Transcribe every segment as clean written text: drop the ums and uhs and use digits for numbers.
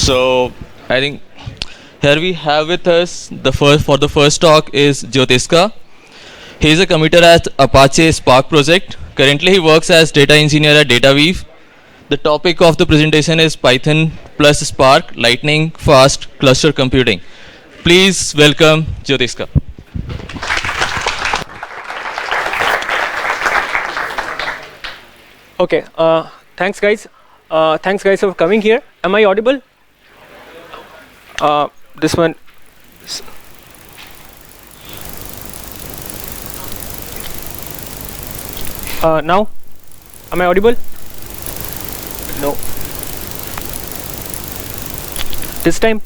So I think here we have with us the first talk is Jyotiska. He is a committer at Apache Spark project. Currently, he works as data engineer at DataWeave. The topic of the presentation is Python plus Spark, lightning fast cluster computing. Please welcome Jyotiska. Okay, thanks guys. Thanks guys for coming here. Am I audible? This one. Now, am I audible? No. This time?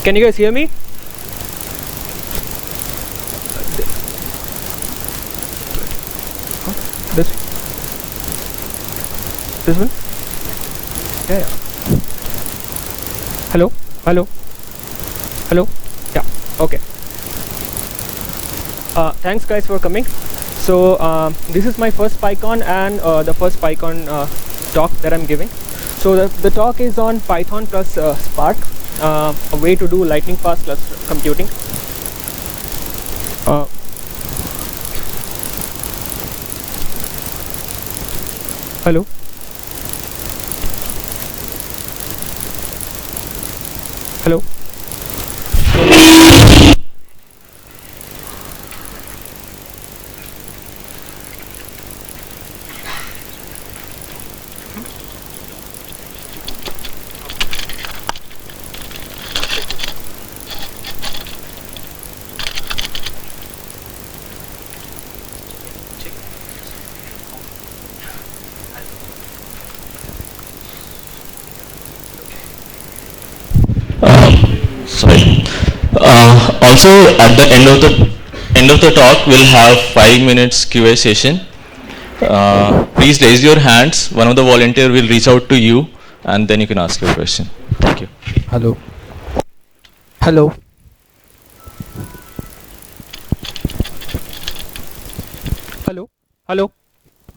Can you guys hear me? This one? Yeah. Hello? Hello? Hello? Yeah, okay. Thanks guys for coming. So this is my first PyCon and the first PyCon talk that I'm giving. So the talk is on Python plus Spark, a way to do lightning fast cluster computing. Hello? Hello? Sorry. Also, at the end of the talk, we'll have 5 minutes QA session. Please raise your hands. One of the volunteer will reach out to you, and then you can ask your question. Thank you. Hello? Hello? Hello? Hello?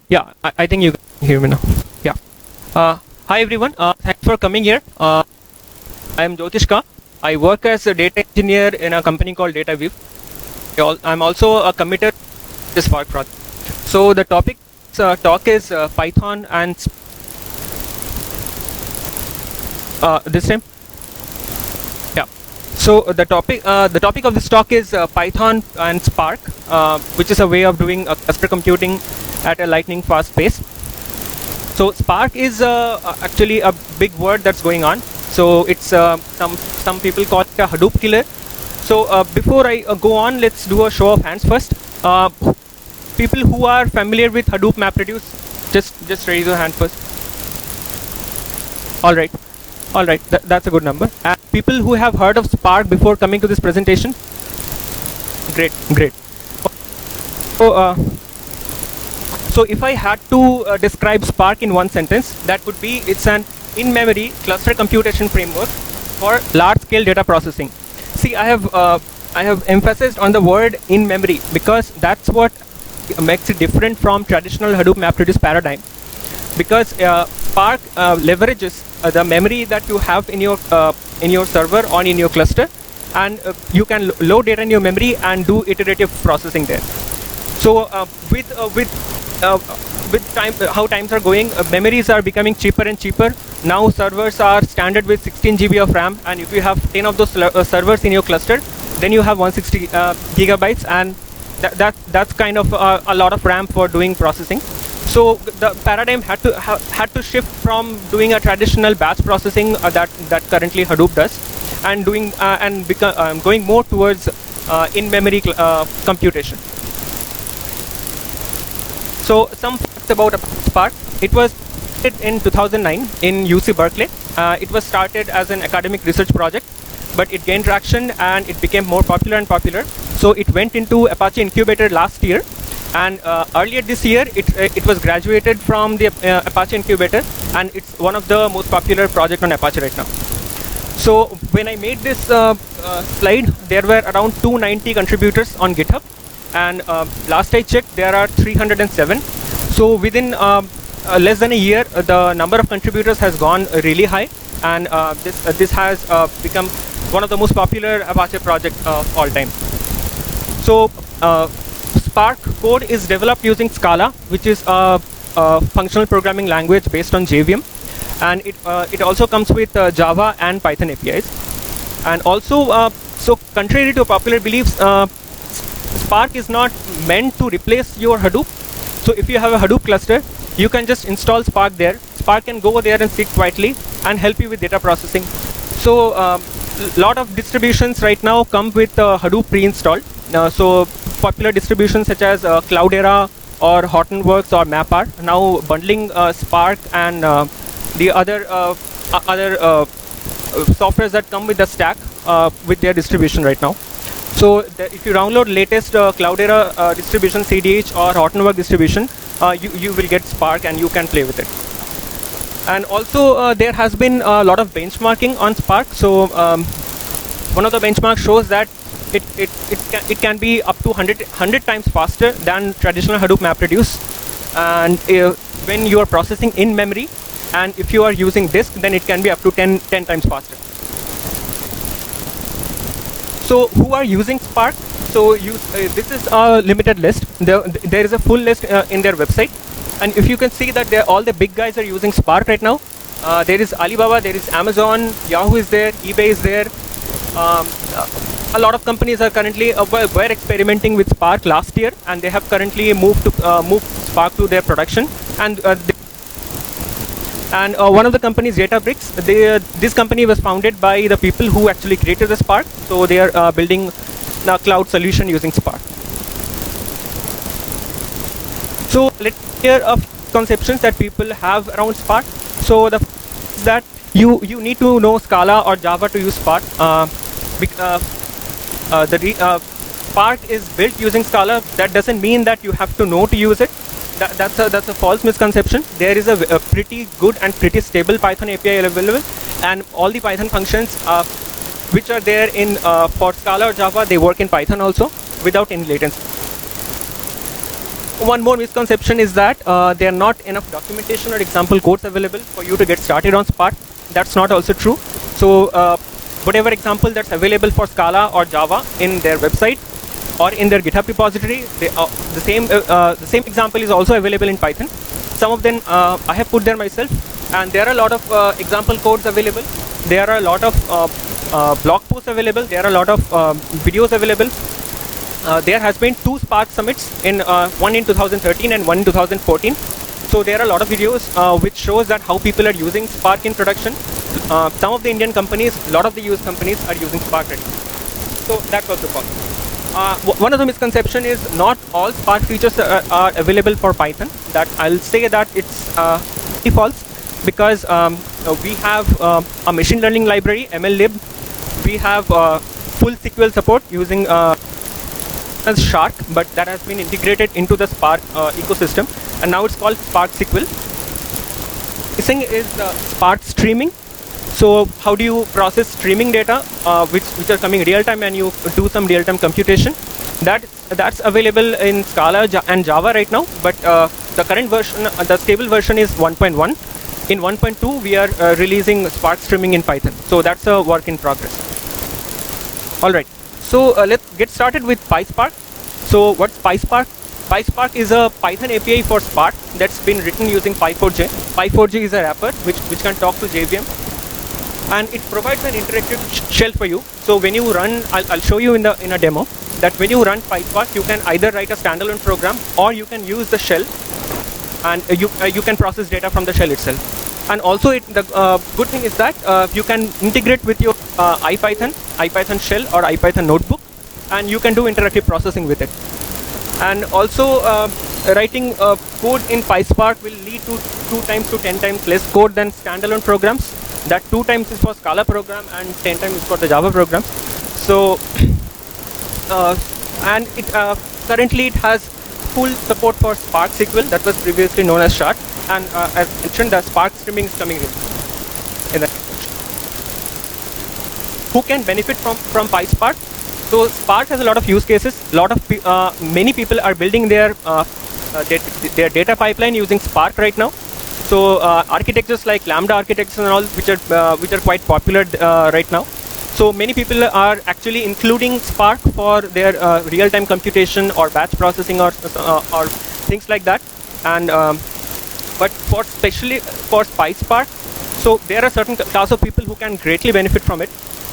Yeah, I think you can hear me now. Yeah. Hi everyone. Thanks for coming here. I am Jyotishka. I work as a data engineer in a company called DataWeave. I'm also a committer to this Spark project. So the topic talk is Python and this time. Yeah. So the topic of this talk is Python and Spark, which is a way of doing cluster computing at a lightning fast pace. So Spark is actually a big word that's going on. So it's some people call it a Hadoop killer. So before I go on, let's do a show of hands first. People who are familiar with Hadoop MapReduce, just raise your hand first. All right, that's a good number. And people who have heard of Spark before coming to this presentation, great. So if I had to describe Spark in one sentence, that would be it's an in-memory cluster computation framework for large-scale data processing. See, I have emphasized on the word in-memory because that's what makes it different from traditional Hadoop MapReduce paradigm. Because Spark leverages the memory that you have in your server or in your cluster, and you can load data in your memory and do iterative processing there. So with time, how times are going, memories are becoming cheaper and cheaper. Now servers are standard with 16 GB of RAM, and if you have 10 of those servers in your cluster, then you have 160 gigabytes, and that's kind of a lot of RAM for doing processing. So the paradigm had to shift from doing a traditional batch processing that currently Hadoop does, and going more towards in-memory computation. So some facts about Spark. It was started in 2009 in UC Berkeley. It was started as an academic research project, but it gained traction and it became more popular and popular. So it went into Apache Incubator last year, and earlier this year it was graduated from the Apache Incubator, and it's one of the most popular projects on Apache right now. So when I made this slide, there were around 290 contributors on GitHub, and last I checked there are 307. So within less than a year, the number of contributors has gone really high, and this has become one of the most popular Apache projects of all time. So Spark code is developed using Scala, which is a functional programming language based on JVM, and it also comes with Java and Python APIs. And also, so contrary to popular beliefs, Spark is not meant to replace your Hadoop. So if you have a Hadoop cluster, you can just install Spark there. Spark can go there and sit quietly and help you with data processing. So lot of distributions right now come with Hadoop pre-installed. So popular distributions such as Cloudera or Hortonworks or MapR now bundling Spark and the other softwares that come with the stack with their distribution right now. So if you download latest Cloudera distribution, CDH or Hortonworks distribution, you will get Spark and you can play with it. And also there has been a lot of benchmarking on Spark. So one of the benchmarks shows that it can be up to 100 times faster than traditional Hadoop MapReduce. And when you are processing in memory, and if you are using disk, then it can be up to 10 times faster. So who are using Spark? So this is a limited list. There is a full list in their website. And if you can see that all the big guys are using Spark right now. There is Alibaba, there is Amazon, Yahoo is there, eBay is there. A lot of companies are currently were experimenting with Spark last year, and they have currently moved Spark to their production. And one of the companies, Databricks, this company was founded by the people who actually created the Spark. So they are building a cloud solution using Spark. So let's hear a few conceptions that people have around Spark. So the first is that you need to know Scala or Java to use Spark. Spark is built using Scala. That doesn't mean that you have to know to use it. That's a false misconception. There is a pretty good and pretty stable Python API available, and all the Python functions which are there in for Scala or Java, they work in Python also without any latency. One more misconception is that there are not enough documentation or example codes available for you to get started on Spark. That's not also true. So whatever example that's available for Scala or Java in their website or in their GitHub repository, the same example is also available in Python. Some of them I have put there myself, and there are a lot of example codes available. There are a lot of blog posts available. There are a lot of videos available. There has been 2 Spark summits, one in 2013 and one in 2014. So there are a lot of videos which shows that how people are using Spark in production. Some of the Indian companies, a lot of the US companies are using Spark already. So that's also possible. One of the misconception is not all Spark features are available for Python. That I'll say that it's false, because we have a machine learning library, MLlib. We have full SQL support using as Shark, but that has been integrated into the Spark ecosystem, and now it's called Spark SQL. This thing is Spark streaming. So how do you process streaming data which are coming real time, and you do some real time computation? That's available in Scala and Java right now, but the current version, the stable version is 1.1. In 1.2 we are releasing Spark streaming in Python. So that's a work in progress. Alright, so let's get started with PySpark. So what's PySpark? PySpark is a Python API for Spark that's been written using Py4j. Py4j is a wrapper which can talk to JVM, and it provides an interactive shell for you. So when you run, I'll show you in a demo that when you run PySpark, you can either write a standalone program or you can use the shell, and you can process data from the shell itself. And also the good thing is that you can integrate with your IPython shell or IPython notebook, and you can do interactive processing with it. And also writing code in PySpark will lead to 2 times to 10 times less code than standalone programs. That 2 times is for Scala program and 10 times is for the Java programs. So and it currently it has full support for Spark SQL that was previously known as Shark, and as mentioned, the Spark streaming is coming in that. Who can benefit from PySpark? So Spark has a lot of use cases. Many people are building their data pipeline using Spark right now. So architectures like Lambda architectures and all, which are quite popular right now. So many people are actually including Spark for their real-time computation or batch processing or things like that. And but especially for PySpark, so there are certain class of people who can greatly benefit from it.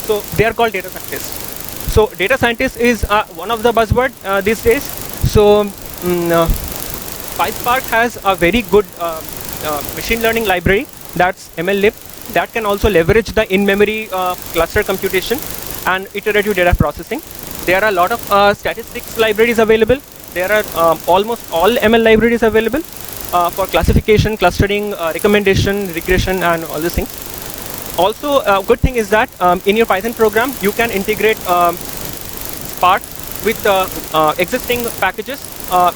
So they are called data scientists. So data scientist is one of the buzzword these days. So PySpark has a very good machine learning library, that's MLlib, that can also leverage the in-memory cluster computation and iterative data processing. There are a lot of statistics libraries available. There are almost all ML libraries available for classification, clustering, recommendation, regression, and all these things. Also, a good thing is that in your Python program, you can integrate Spark with existing packages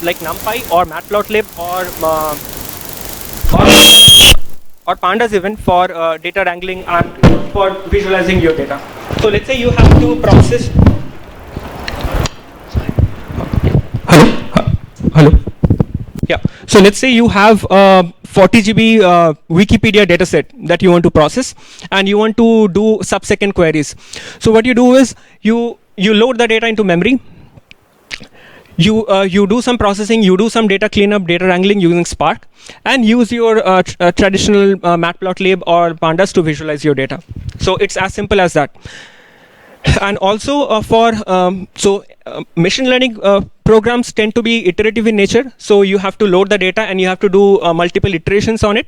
like NumPy or Matplotlib or Pandas even for data wrangling and for visualizing your data. So let's say you have to process. Hello. Yeah. So let's say you have 40 GB Wikipedia dataset that you want to process, and you want to do sub-second queries. So what you do is you load the data into memory. You do some processing, you do some data cleanup, data wrangling using Spark, and use your traditional Matplotlib or Pandas to visualize your data. So it's as simple as that. And also machine learning programs tend to be iterative in nature. So you have to load the data and you have to do multiple iterations on it.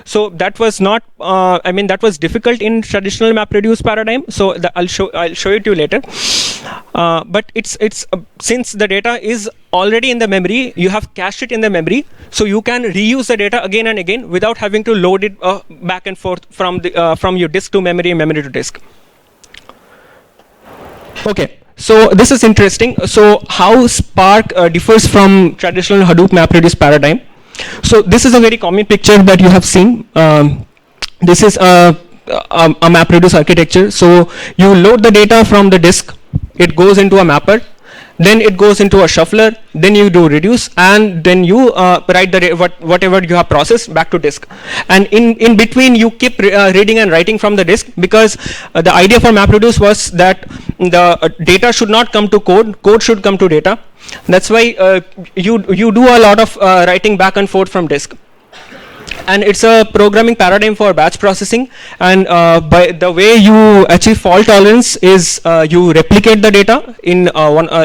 So that was not, that was difficult in traditional MapReduce paradigm. So I'll show it to you later. But it's since the data is already in the memory, you have cached it in the memory, so you can reuse the data again and again without having to load it back and forth from your disk to memory and memory to disk. Okay, so this is interesting. So how Spark differs from traditional Hadoop MapReduce paradigm. So this is a very common picture that you have seen. This is a MapReduce architecture. So you load the data from the disk, it goes into a mapper, then it goes into a shuffler, then you do reduce, and then you write the whatever you have processed back to disk. And in between you keep reading and writing from the disk, because the idea for MapReduce was that the data should not come to code should come to data. That's why you do a lot of writing back and forth from disk. And it's a programming paradigm for batch processing, and by the way you achieve fault tolerance is you replicate the data in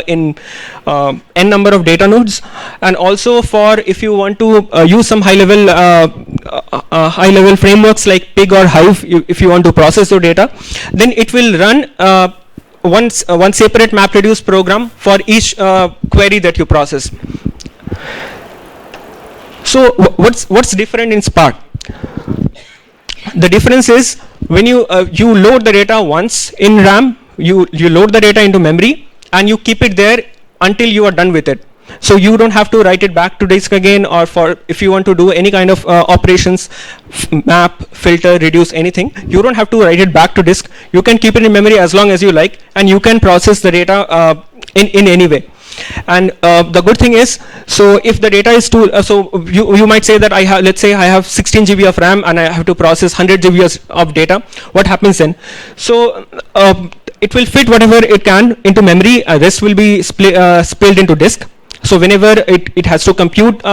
n number of data nodes. And also for if you want to use some high level frameworks like Pig or Hive, if you want to process your data, then it will run one separate MapReduce program for each query that you process. So what's different in Spark? The difference is when you load the data once in RAM, you load the data into memory and you keep it there until you are done with it. So you don't have to write it back to disk again, or for if you want to do any kind of operations, map, filter, reduce, anything, you don't have to write it back to disk. You can keep it in memory as long as you like, and you can process the data in any way. And the good thing is, so if the data is too, so you might say that let's say I have 16 GB of RAM and I have to process 100 GB of data. What happens then? So it will fit whatever it can into memory. Rest will be spilled into disk. So whenever it has to compute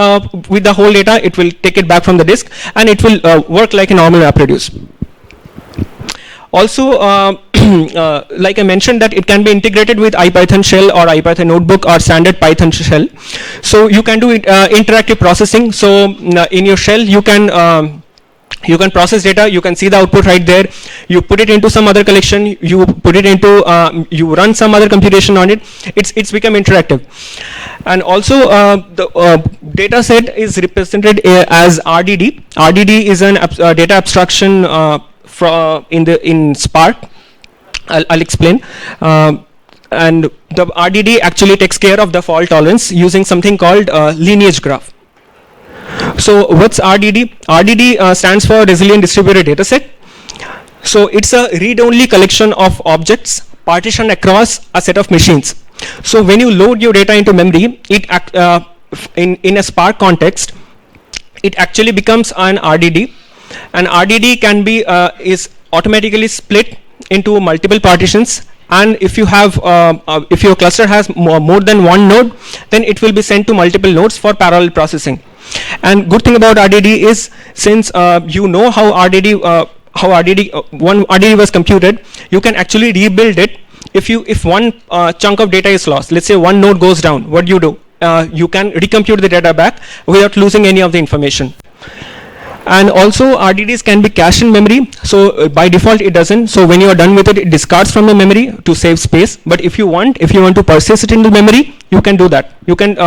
with the whole data, it will take it back from the disk, and it will work like a normal MapReduce. Also, like I mentioned, that it can be integrated with IPython shell or IPython notebook or standard Python shell. So you can do interactive processing. So in your shell, you can process data, you can see the output right there, you put it into some other collection, you put it into, you run some other computation on it, it's become interactive. And also the data set is represented as RDD. RDD is an data abstraction in Spark. I'll explain. And the RDD actually takes care of the fault tolerance using something called lineage graph. So what's RDD? RDD stands for Resilient Distributed Dataset. So it's a read-only collection of objects partitioned across a set of machines. So when you load your data into memory, it in a Spark context, it actually becomes an RDD. And RDD can be is automatically split into multiple partitions. And if you have if your cluster has more than one node, then it will be sent to multiple nodes for parallel processing. And good thing about RDD is, since you know how one RDD was computed, you can actually rebuild it. If one chunk of data is lost, let's say one node goes down, what do? You can recompute the data back without losing any of the information. And also RDDs can be cached in memory. So by default it doesn't. So when you are done with it, it discards from the memory to save space. But if you want to persist it into memory, you can do that. You can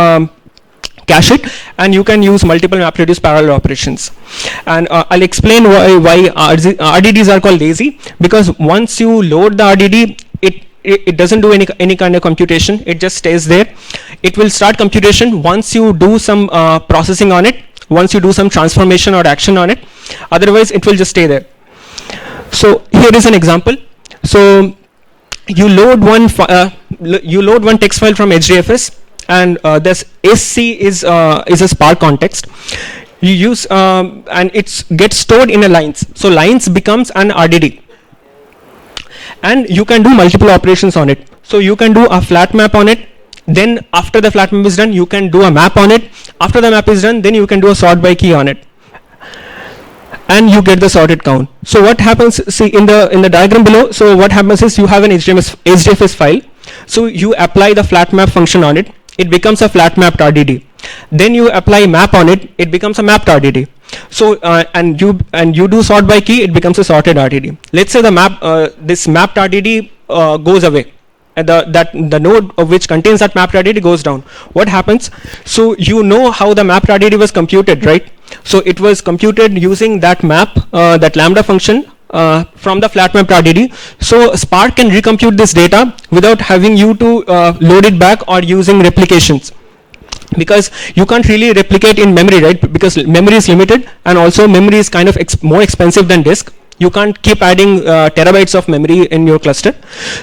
cache it, and you can use multiple MapReduce parallel operations. And I'll explain why RDDs are called lazy. Because once you load the RDD, it doesn't do any kind of computation. It just stays there. It will start computation once you do some processing on it, once you do some transformation or action on it. Otherwise it will just stay there. So here is an example. So you load one text file from HDFS, and this SC is a Spark context. You use and it gets stored in a lines. So lines becomes an RDD, and you can do multiple operations on it. So you can do a flat map on it. Then after the flat map is done, you can do a map on it. After the map is done, then you can do a sort by key on it, and you get the sorted count. So what happens? See in the diagram below. So what happens is, you have an HDFS file. So you apply the flat map function on it. It becomes a flat mapped RDD. Then you apply map on it. It becomes a mapped RDD. So and you do sort by key. It becomes a sorted RDD. Let's say the this mapped RDD goes away. And the node of which contains that mapped RDD goes down. What happens? So you know how the mapped RDD was computed, right? So it was computed using that map, that lambda function from the flat mapped RDD. So Spark can recompute this data without having you to load it back or using replications. Because you can't really replicate in memory, right? Because memory is limited, and also memory is kind of more expensive than disk. You can't keep adding terabytes of memory in your cluster.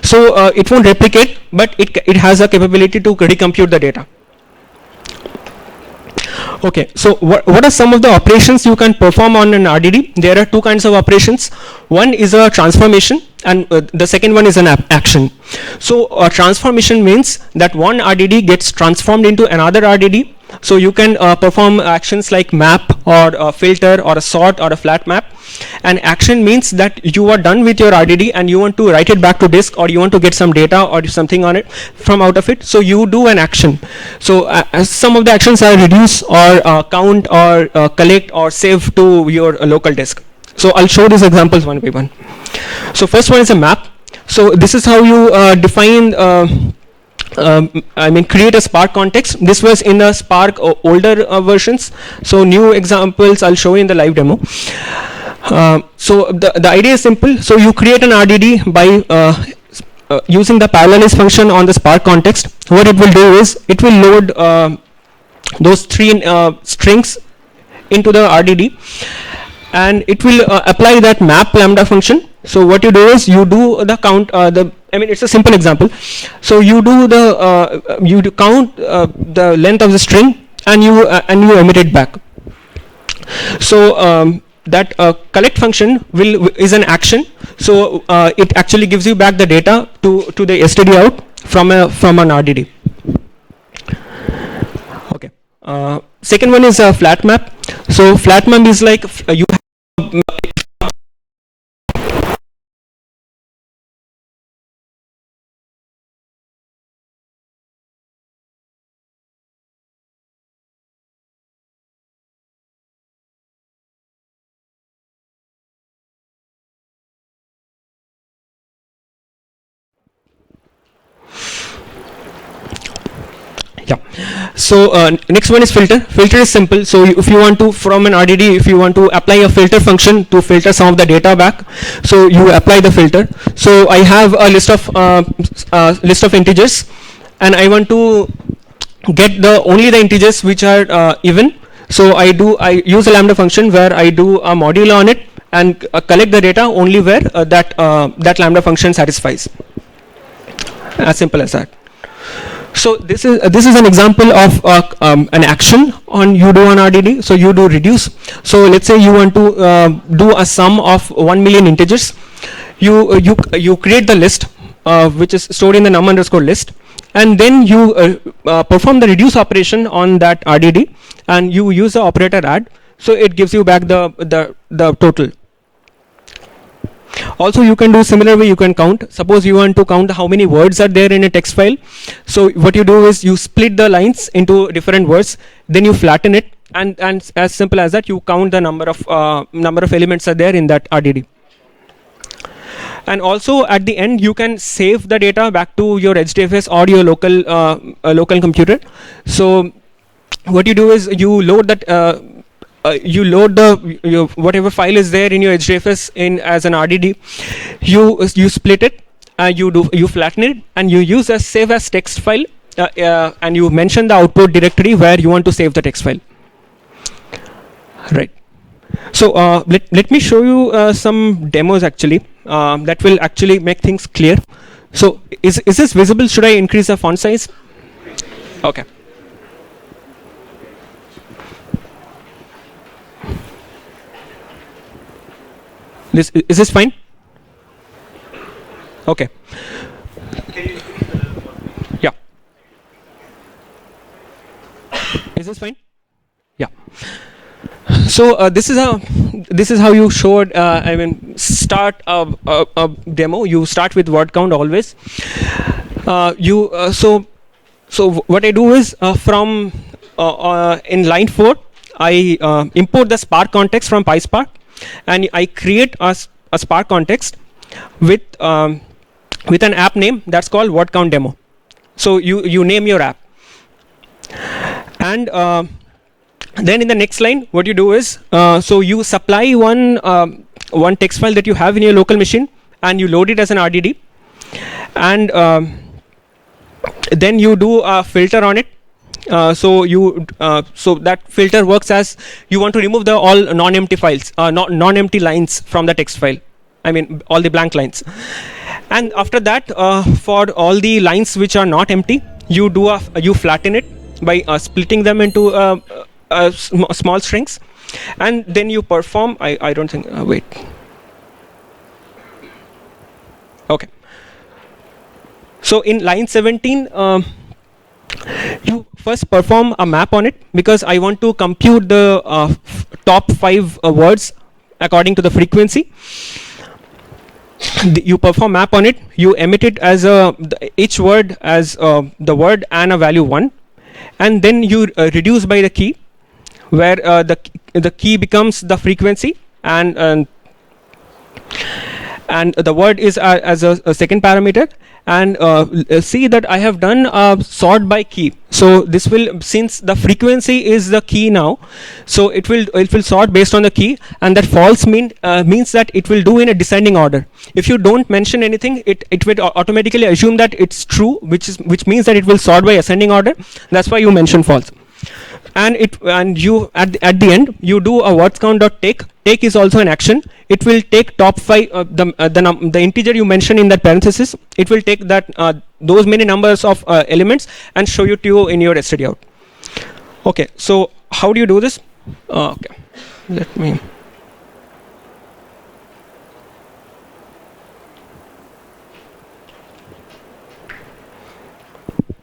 So it won't replicate, but it has a capability to recompute the data. Okay, so what are some of the operations you can perform on an RDD? There are two kinds of operations. One is a transformation, and the second one is an action. So a transformation means that one RDD gets transformed into another RDD. So you can perform actions like map, or a filter, or a sort, or a flat map. And action means that you are done with your RDD and you want to write it back to disk, or you want to get some data or something on it from out of it. So you do an action. So some of the actions are reduce, or count, or collect, or save to your local disk. So I'll show these examples one by one. So first one is a map. So this is how you define create a Spark context. This was in the Spark older versions. So new examples I'll show you in the live demo. So the idea is simple. So you create an RDD by using the parallelist function on the Spark context. What it will do is, it will load those three strings into the RDD, and it will apply that map lambda function. So what you do is, you do the count. It's a simple example. So you do the count the length of the string, and you emit it back. So that collect function is an action. So it actually gives you back the data to the std out from an RDD. Okay. Second one is a flat map. So flat map is like you have So next one is filter. Filter is simple. So if you want to, from an RDD, if you want to apply a filter function to filter some of the data back, so you apply the filter. So I have a list of integers, and I want to get only the integers which are even. So I use a lambda function where I do a modulo on it and collect the data only where that lambda function satisfies. As simple as that. So this is an example of an action on you do on RDD. So you do reduce. So let's say you want to do a sum of 1 million integers. You create the list which is stored in the num underscore list, and then you perform the reduce operation on that RDD, and you use the operator add. So it gives you back the total. Also, you can do similar way. You can count. Suppose you want to count how many words are there in a text file. So what you do is you split the lines into different words. Then you flatten it, and as simple as that, you count the number of elements are there in that RDD. And also at the end, you can save the data back to your HDFS or your local computer. So what you do is you load that. You load the whatever file is there in your HDFS in as an RDD. You split it, you flatten it, and you use a save as text file, and you mention the output directory where you want to save the text file. Right. So let me show you some demos actually that will actually make things clear. So is this visible? Should I increase the font size? Okay. Is this fine? Okay. Yeah. Is this fine? Yeah. So this is how you showed. I mean, start a demo. You start with word count always. So what I do is from in line 4, I import the Spark context from PySpark. And I create a Spark context with an app name that's called word count demo. So you name your app, and then in the next line, what you do is so you supply one text file that you have in your local machine, and you load it as an RDD, and then you do a filter on it. So that filter works as you want to remove the all non-empty files, non-empty lines from the text file. I mean all the blank lines. And after that, for all the lines which are not empty, you flatten it by splitting them into small strings, and then you perform. I don't think. Wait. Okay. So in line 17. You first perform a map on it, because I want to compute the top 5 words according to the frequency. You perform map on it. You emit it as each word as the word and a value 1, and then you reduce by the key, where the key becomes the frequency, and the word is as a second parameter. And see that I have done sort by key. So this will, since the frequency is the key now, so it will sort based on the key, and that false means that it will do in a descending order. If you don't mention anything, it will automatically assume that it's true, which means that it will sort by ascending order. That's why you mention false. And you at the end you do a words count dot take. Take is also an action. It will take top 5 the integer you mention in that parenthesis. It will take that those many numbers of elements and show it to you in your std out. Okay, so how do you do this? Okay, let me.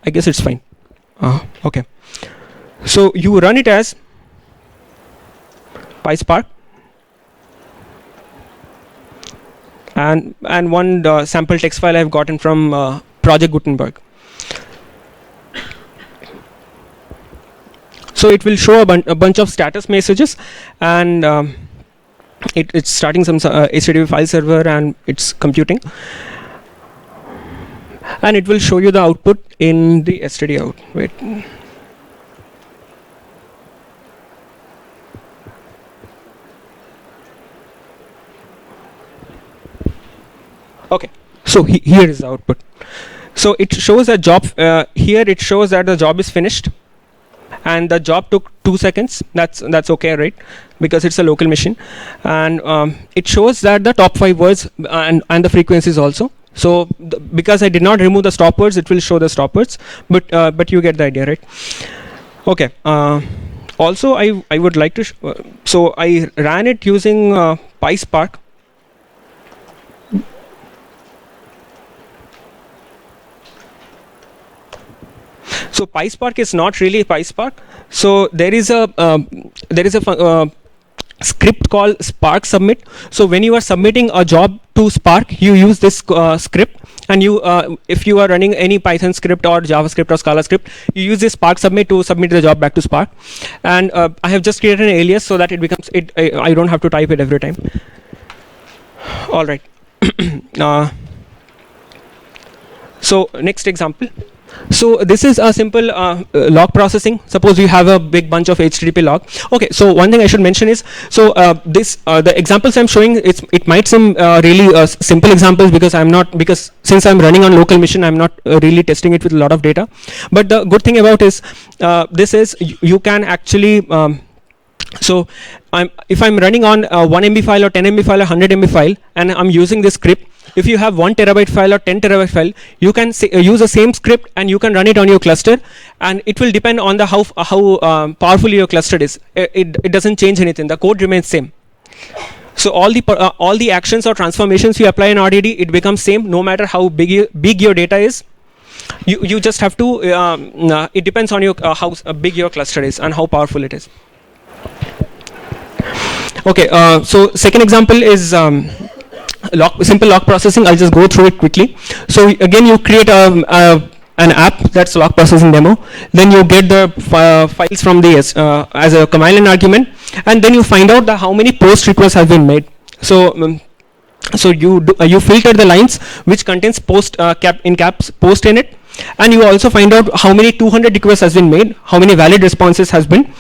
I guess it's fine. Okay. So you run it as PySpark, and one sample text file I've gotten from Project Gutenberg. So it will show a bunch of status messages, and it's starting some HTTP file server, and it's computing, and it will show you the output in the std out. Wait. Okay, so here is the output. So it shows a job here. It shows that the job is finished, and the job took 2 seconds. That's okay, right? Because it's a local machine, and it shows that the top 5 words and the frequencies also. So because I did not remove the stop words, it will show the stop words, but you get the idea, right? Okay. Also, I would like to so I ran it using PySpark. So PySpark is not really PySpark. So there is a script called Spark Submit. So when you are submitting a job to Spark, you use this script, and you if you are running any Python script or JavaScript or Scala script, you use this Spark Submit to submit the job back to Spark. And I have just created an alias so that it becomes I don't have to type it every time. All right. So next example. So this is a simple log processing. Suppose you have a big bunch of HTTP log. Okay, so one thing I should mention is, so the examples I'm showing, it might seem really simple examples because since I'm running on local machine, I'm not really testing it with a lot of data. But the good thing about is this is you can actually so if I'm running on 1 MB file or 10 MB file or 100 MB file, and I'm using this script, if you have 1 terabyte file or 10 terabyte file, you can use the same script and you can run it on your cluster, and it will depend on the how powerful your cluster is. It doesn't change anything. The code remains same. So all the actions or transformations you apply in RDD, it becomes same no matter how big your data is. You just have to. It depends on your how big your cluster is and how powerful it is. Okay, so second example is simple log processing. I'll just go through it quickly. So again, you create an app that's log processing demo. Then you get the files from the as a command line argument, and then you find out how many post requests have been made. So so you filter the lines which contains post caps post in it, and you also find out how many 200 requests has been made, how many valid responses has been.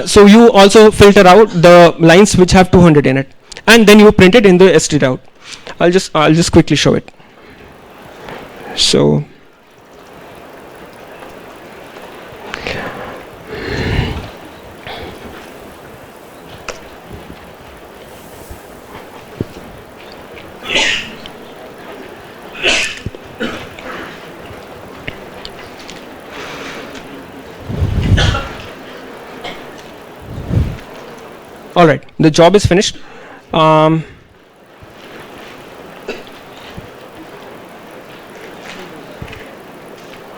So you also filter out the lines which have 200 in it, and then you print it in the stdout. I'll just quickly show it. So all right, the job is finished.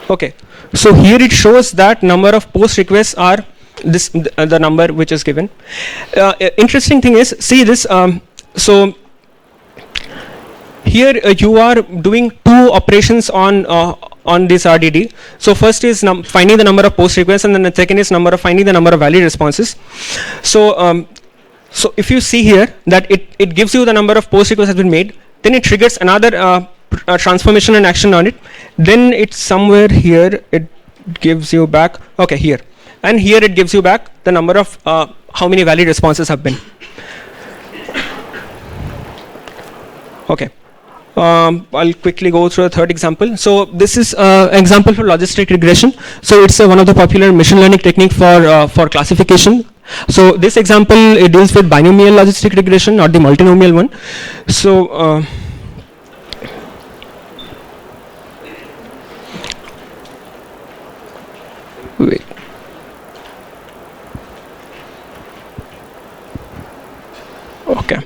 Okay, so here it shows that number of post requests are the number which is given. Interesting thing is, see this. So here you are doing two operations on this RDD. So first is finding the number of post requests, and then the second is finding the number of valid responses. So so if you see here that it gives you the number of post requests has been made, then it triggers another transformation and action on it. Then it's somewhere here, it gives you back, okay, here, and here it gives you back the number of how many valid responses have been. Okay. I'll quickly go through a third example. So this is an example for logistic regression. So it's one of the popular machine learning technique for classification. So this example, it deals with binomial logistic regression, not the multinomial one. So wait. Okay.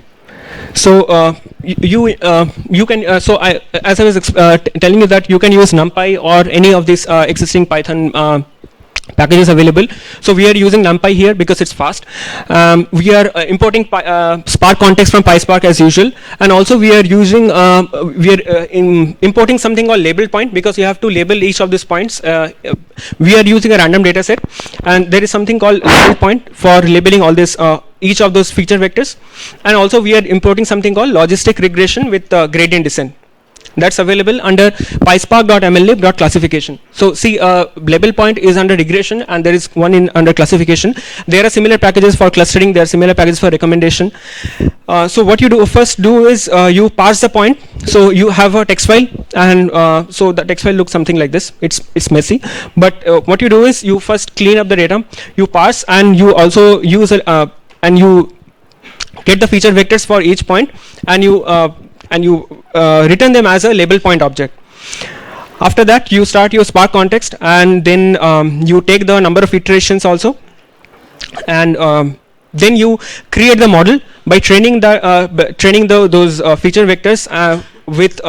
So you can so as I was telling you that you can use NumPy or any of these existing Python packages available. So we are using NumPy here because it's fast. We are importing Spark context from PySpark as usual, and also we are using importing something called label point, because you have to label each of these points. We are using a random data set, and there is something called label point for labeling all this each of those feature vectors, and also we are importing something called logistic regression with gradient descent. That's available under pyspark.mllib.classification. So see, label point is under regression, and there is one under classification. There are similar packages for clustering. There are similar packages for recommendation. So what you first do is you parse the point. So you have a text file, and so the text file looks something like this. It's messy, but what you do is you first clean up the data. You parse, and you also use and you get the feature vectors for each point, and and you return them as a label point object. After that, you start your Spark context, and then you take the number of iterations also, and then you create the model by training those feature vectors with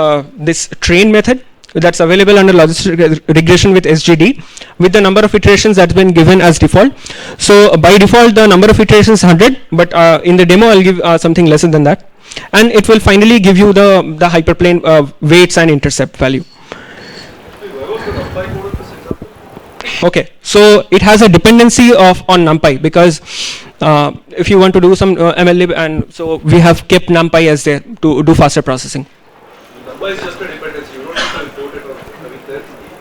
this train method that's available under logistic regression with SGD, with the number of iterations that's been given as default. So by default the number of iterations is 100, but in the demo I'll give something lesser than that, and it will finally give you the hyperplane weights and intercept value. Okay, so it has a dependency on NumPy, because if you want to do some MLlib, and so we have kept NumPy as there to do faster processing. NumPy is just a dependency. You don't have to import it. I mean,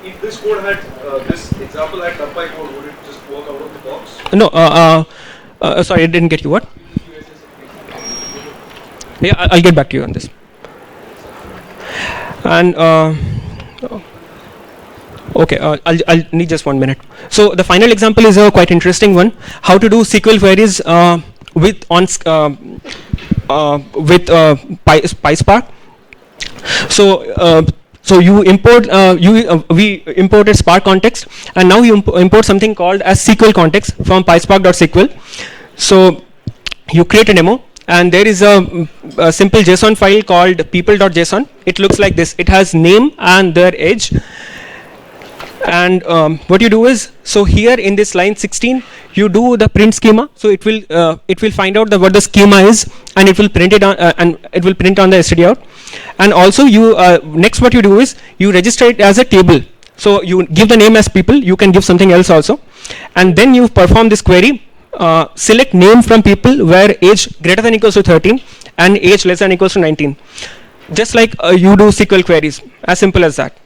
if this code had this example had NumPy code, would it just work out of the box? No. Sorry, I didn't get you. What? Yeah, I'll get back to you on this. And okay, I'll need just 1 minute. So the final example is a quite interesting one: how to do SQL queries with PySpark. So you import we imported Spark context, and now you import something called as SQL context from PySpark.sql. So you create a demo, and there is a simple JSON file called people.json. It looks like this. It has name and their age. And what you do is, so here in this line 16, you do the print schema. So it will find out what the schema is, and it will print it on and it will print on the std out. And also you next what you do is you register it as a table. So you give the name as people. You can give something else also, and then you perform this query. Select name from people where age greater than equals to 13 and age less than equals to 19. Just like you do SQL queries, as simple as that.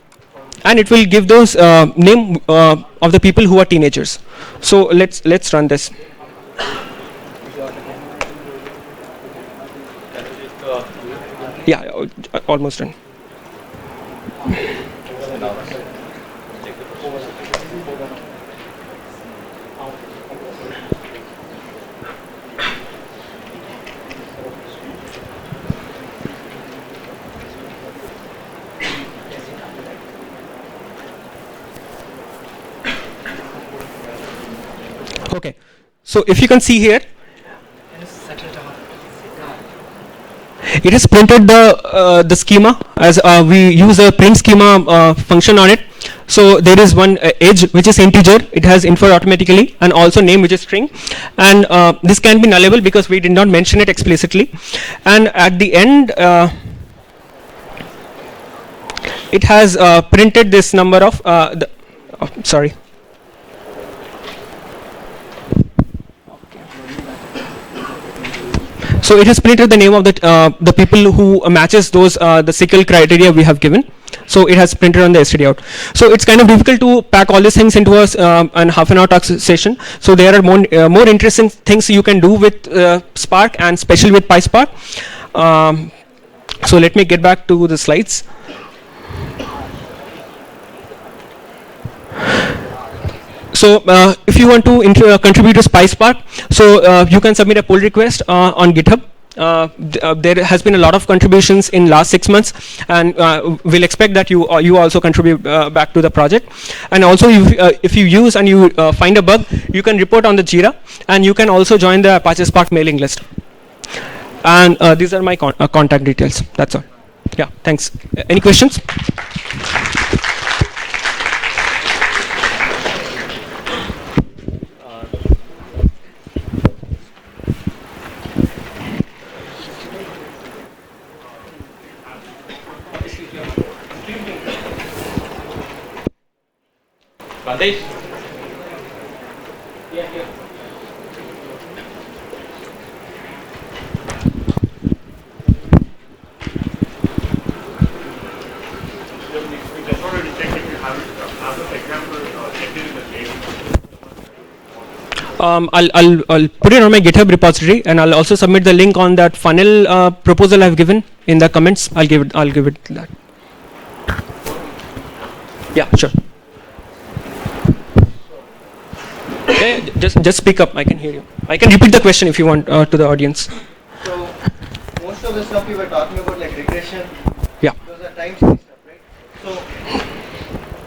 And it will give those name of the people who are teenagers. So let's run this. Yeah, almost done. Okay, so if you can see here, it has printed the schema, as we use a print schema function on it. So there is one age which is integer, it has infer automatically, and also name which is string, and this can be nullable because we did not mention it explicitly. And at the end it has printed this number of sorry. So it has printed the name of the people who matches those the SQL criteria we have given. So it has printed on the std out. So it's kind of difficult to pack all these things into a half an hour talk session. So there are more interesting things you can do with Spark, and especially with PySpark. So let me get back to the slides. So if you want to contribute to PySpark, so you can submit a pull request on GitHub. There has been a lot of contributions in last 6 months, and we'll expect that you also contribute back to the project. And also if you use and you find a bug, you can report on the Jira, and you can also join the Apache Spark mailing list. And these are my contact details. That's all. Yeah, thanks. Any questions? Bandesh? I'll put it on my GitHub repository, and I'll also submit the link on that funnel proposal I've given in the comments. I'll give it that. Yeah, sure. Yeah, just speak up. I can hear you. I can repeat the question if you want to the audience. So most most of the stuff we were talking about, like regression, Yeah. those are time series stuff, right?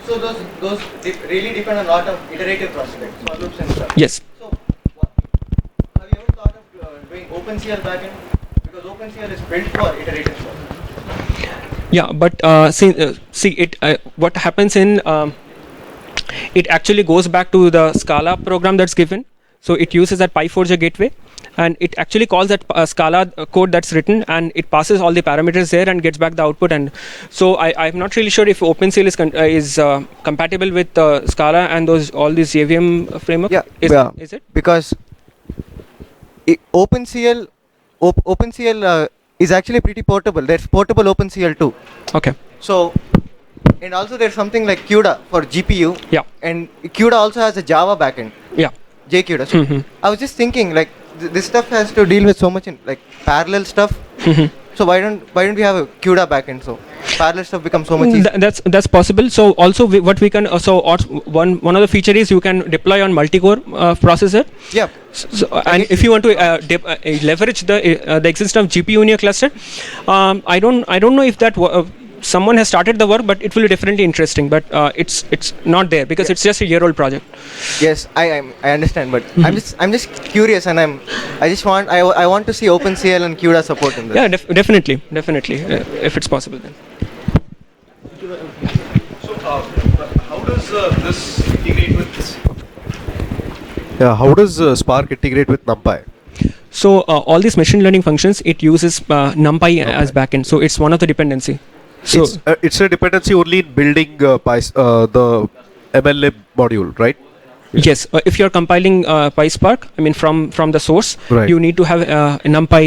So those really depend on a lot of iterative prospects, for loops and stuff. Yes. So have you ever thought of doing OpenCL backend? Because OpenCL is built for iterative stuff. Yeah, but see it. What happens in it actually goes back to the Scala program that's given. So it uses that PyForger gateway, and it actually calls that Scala code that's written, and it passes all the parameters there and gets back the output. And so I'm not really sure if OpenCL is compatible with Scala and all these JVM framework. Yeah, Is it? Because OpenCL is actually pretty portable. There's portable OpenCL too. Okay. So, and also there's something like CUDA for GPU. Yeah. And CUDA also has a Java backend, Yeah. JCUDA. So Mhm. I was just thinking, like this stuff has to deal with so much in like parallel stuff. Mhm. So why don't we have a CUDA backend? So parallel stuff becomes so much easier. That's possible. So also what we can one of the feature is you can deploy on multi-core processor. Yeah. So, and if you want to leverage the existence of GPU in your cluster, I don't know if that someone has started the work, but it will be definitely interesting. But it's not there because it's just a year-old project. Yes, I understand, but I'm just curious, and I want to see OpenCL and CUDA support in this. Yeah, definitely, if it's possible then. So, how does this integrate with this? Yeah, how does Spark integrate with NumPy? So all these machine learning functions, it uses NumPy as backend. So it's one of the dependency. So It's a dependency only in building the MLlib module, right? yes, if you're compiling PySpark, I mean from the source, Right. you need to have NumPy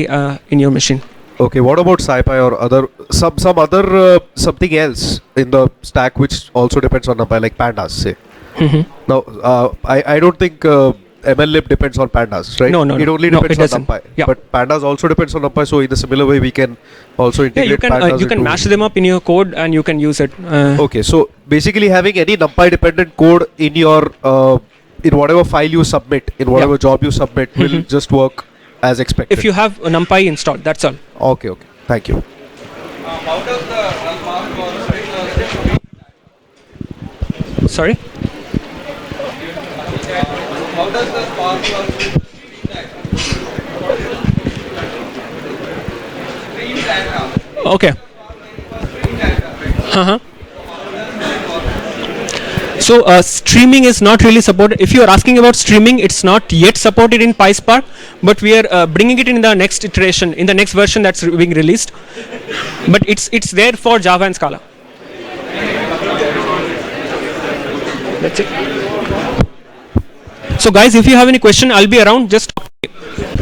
in your machine. Okay, what about SciPy or some other something else in the stack which also depends on NumPy, like Pandas, say? Now, I don't think MLlib depends on Pandas, right? No. It only No, depends it doesn't. on NumPy. Yeah. But Pandas also depends on NumPy, so in the similar way we can also Yeah, integrate you can Pandas you can into- mash them up in your code and you can use it. Okay, so basically having any NumPy dependent code in your in whatever file you submit, in whatever job you submit, will just work as expected. If you have NumPy installed, that's all. Okay, thank you. How does the Sorry. How does the Spark Okay. So streaming is not really supported. If you are asking about streaming, it's not yet supported in PySpark, but we are bringing it in the next iteration, in the next version that's being released. But it's there for Java and Scala. That's it. So guys, if you have any question, I'll be around. Just talk to me.